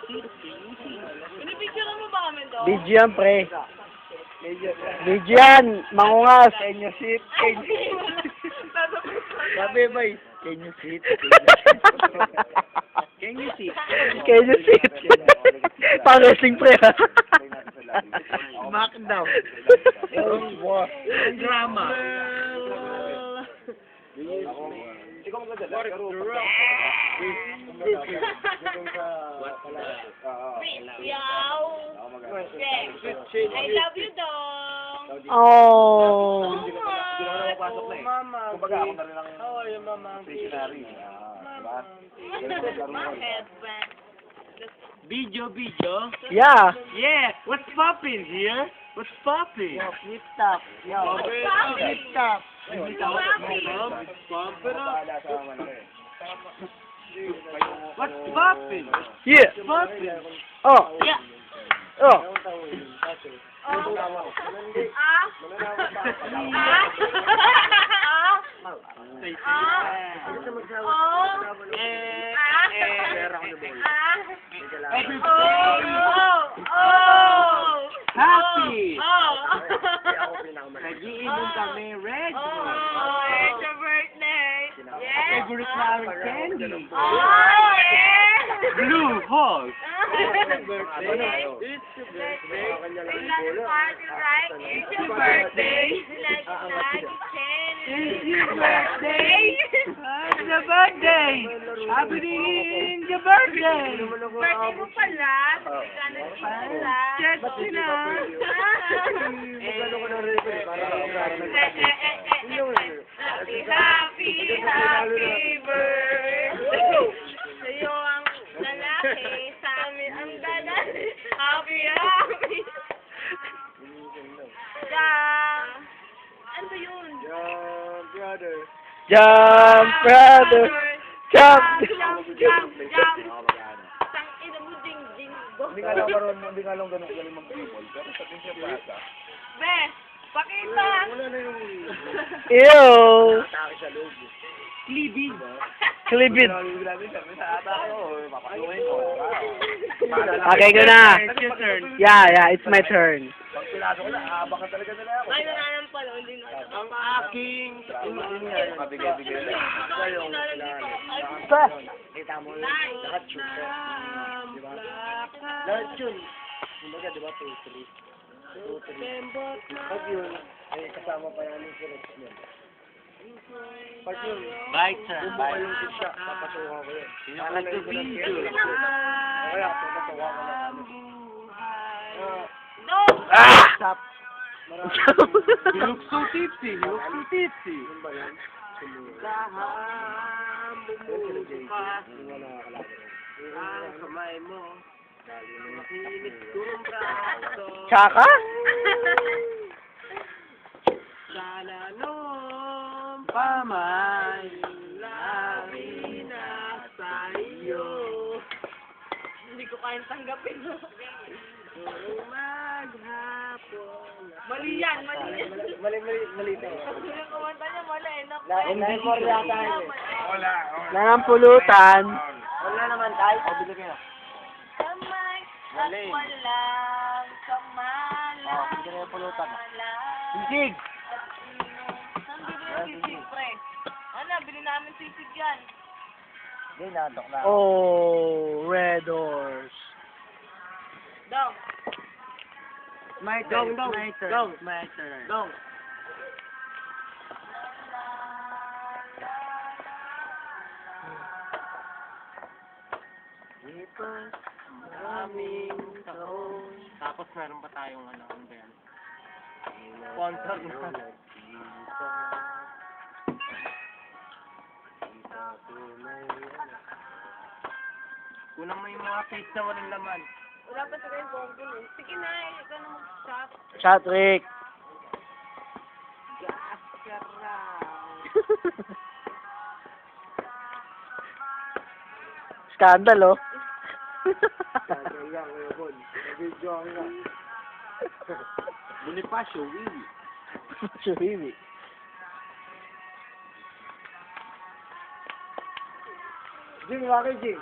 Pinipicture mo ba kami doon? Video yan, pre. Video yan, mangungas. Can you sit? Sabi ba can you sit? Can you sit? Can you sit? Pang-wrestling, pre. Smackdown. Drama. Ikaw ang ganda. Yaw! I love you, dong! Oh. Mama. Kumbaga ako na rin ang stationary. Bakit? Video. Yeah. Yeah. What's poppin' here? What's poppin'? Flip top. Flip top. Pump it up. What's poppin'? Yeah. Poppin'. Oh. Yeah. Oh. Happy! Nag-iinom kami, red. It's your birthday! Yes! Favorite namin candy. Yeah! Blue Hawk. It's your birthday. It's your birthday. It's your birthday. It's your birthday. Happy in your birthday. Birthday mo pala. Check sila. Happy birthday. Sa'yo ang lalaki, sa amin ang lalaki. Happy. Ano ba yun? Jump, brother. Jump. Jump. Tangina mo ding. Hindi nga lang ganun galing mag-dribble. Pero sa pinsya bata. Be, pakita. Ew. Atake sa loob. Klibid. Okay, go na. It's your turn. Yeah, it's my turn. Pag pinasok ko na, aabang ka talaga nila ako. Ay, nananampal. Hindi na. Ang aking mabigay-bigay lang. Kita mo yun. Lahat yun. Diba? Lahat yun. Kumbaga, diba? 2-3. Pag yun, ay kasama pa namin si Rex yun. Pag yun, bumbuka yung sisya, papasukan ko yun. Kaya, papasukan ko na kami. No! Ah! You look so tipsy. Yun ba yun? Bumubukas ang kamay mo. Makinis kong braso. Tsaka? Sana nung pamay lagi na sa iyo. Hindi ko kayang tanggapin. Kung maghapon. Mali yan. Mali tayo. Yung kumanta niya, mali. Memor yata yun. Nangampulutan. Wala naman tayo. O, bigyan kayo. Kamay at walang kamalang. Bigyan kayo pulutan. Sisig. Saan bili yung sisig, pre? Ano, bili namin sisig yan. Hindi, natok na. Oh, red horse. Dong. My turn. My turn. Dong. Maraming taon. Tapos meron pa tayong ano ba yan? Sponsor na. Kunang mo yung mga face na walang laman. Wala pa sa kayo bongo eh. Sige na, ikaw na mag-shop. Shot, Rick. Gas ka raw. Scandal, oh. Bonifacio, Willy. Suhiwi. Jing, bakit Jing?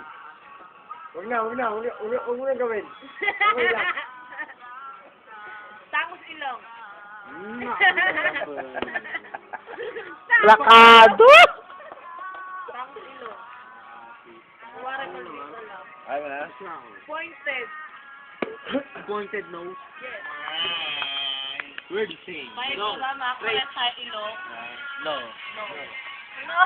Huwag na gawin. Okay lang. Tangos ilong. Plakado! Tangos ilong. Kuwari ko dito lang. Ayaw na? Pointed. Pointed nose. Yes. We're the same. May kasama, kuya sa ilong. No. No. No.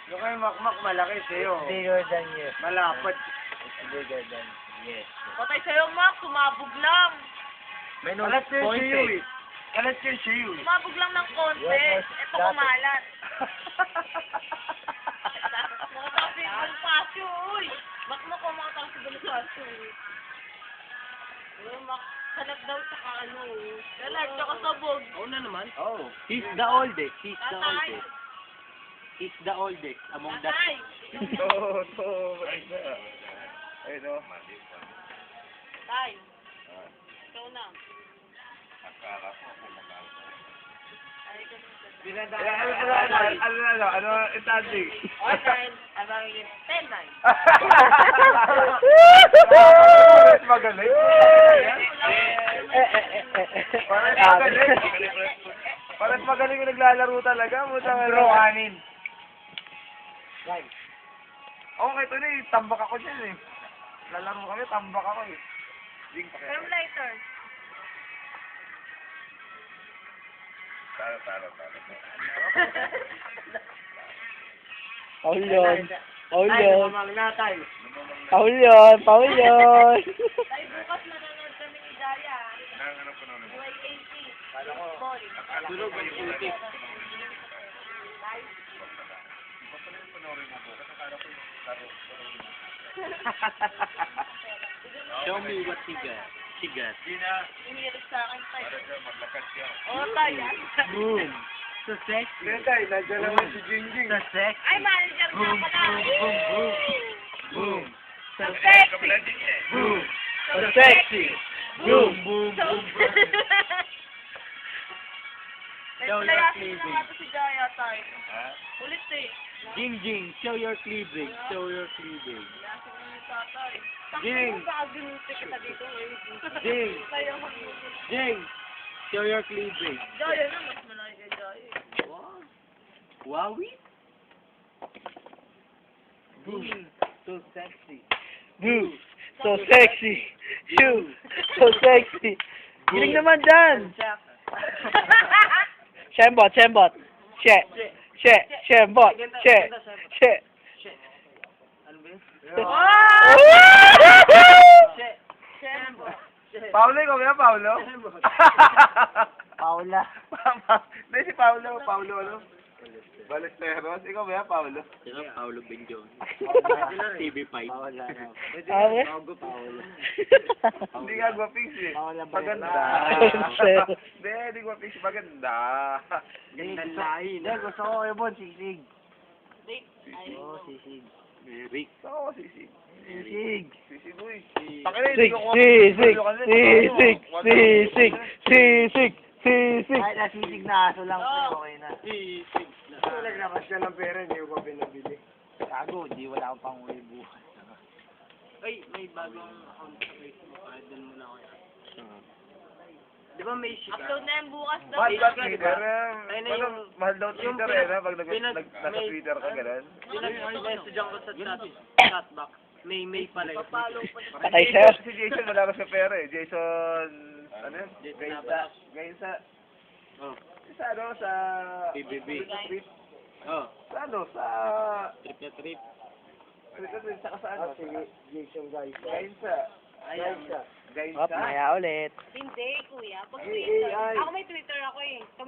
Yung kay Makmak malaki sa'yo. Bigger than you. Malapad. It's bigger than yes. Patay sa'yo, Mac. Sumabog lang. May nose Kalat yun pointed. sa'yo eh. Kalat yun sa'yo eh. Sumabog lang ng konti. Yes, Ito dati. kumalat. Mga tapos yung Bonifacio, uy. Mac mo ko mga tapos yung Bonifacio, uy. Uy, Mac. Kalat daw sa ano. Kalat, tsaka sabog. Oo na naman. Oh. He's the oldest. He's the Tatay. oldest. He's the oldest among the... Tatay. To. Ay, no. Tay. Ikaw na. Ay, Ano, standing? Online, abang yung 10-9. Magaling. Parang magaling yung naglalaro talaga. Mutang ano. Anin. Right. Okay, ito na eh. Tambak ako dyan eh. Lalaro kami, tambak ako eh. Ding pa Term lighter. Talo. Paul yun. Paul yun. lumamang na tayo. Paul yun. Paul yun. Ay, bukas nanonood kami ni Daya. Buhay 80. Kala ko. Ball. Tulog ang puti. Show me what he got. She got. Umiirik sa akin, Tay. Oo, Tay. Boom. So sexy. Hindi tayo, nandiyan naman si Jingjing. So sexy. Ay, manager nga pala. Boom. So sexy. Boom. So sexy. Boom. Boom. So... May Show your palayasin na cleavage. nga to si Daya, Tay. Ulit eh. Jing Jing, show your cleavage. Show your cleavage. Palayasin na ni Tatay. Jing. Baka ginuti kita dito eh. Jing. Kaya mag- Jing, show your cleavage. Daya na, mas malaki kay Daya. Wow. Wowie. Boom. So sexy. Boom. So sexy. Shoo. So sexy. Giling naman dyan. Shembot. She. Shembot. She. Ano ba yun? Shembo. Paulo, ikaw kaya, Paulo? Paula. Hindi, si Paulo. Paulo, ano? Balesteros. Ikaw kaya, Paulo? Sino? Paulo Benjon. TV5. Paula na. Paula. Hindi nga guwapings eh. Maganda. Hindi guwapings. Maganda. Ganda lahi. Hindi, gusto ko yung bon, sisig. Wait. Ay. Oo, sisig. Rick. Oo, sisig. Sisig. Sisig, uy. Sisig. Kahit nasisig na aso lang, okay na. Sisig. Naglakas ka ng pera, hindi ko pa pinabili. Gago, di wala akong pang-uwi bukas. Ay, may bagong account sa Facebook. Doon muna ako yan. Di ba may shika? Upload na yan bukas daw. Mahal ba Twitter? Ayun na Ano, yung- mahal daw yung Twitter eh, na? Pag nasa may- Twitter ka, gano'n? Pinag-message ko sa chatbox. May pala yun. Papalo pa niya. Patay, sir. Si Jason, wala ka sa pera eh. Jason, ano yun? Gainsa. Oh. Sa ano, sa... PBB. Trip. Oh, Sa ano, sa... trip na trip. Saka sa ano? Jason Gainsa. Gainsa. Op, maya ulit. Hindi, kuya. Pag Ay, Twitter. ay. Ako may Twitter ako eh. Kami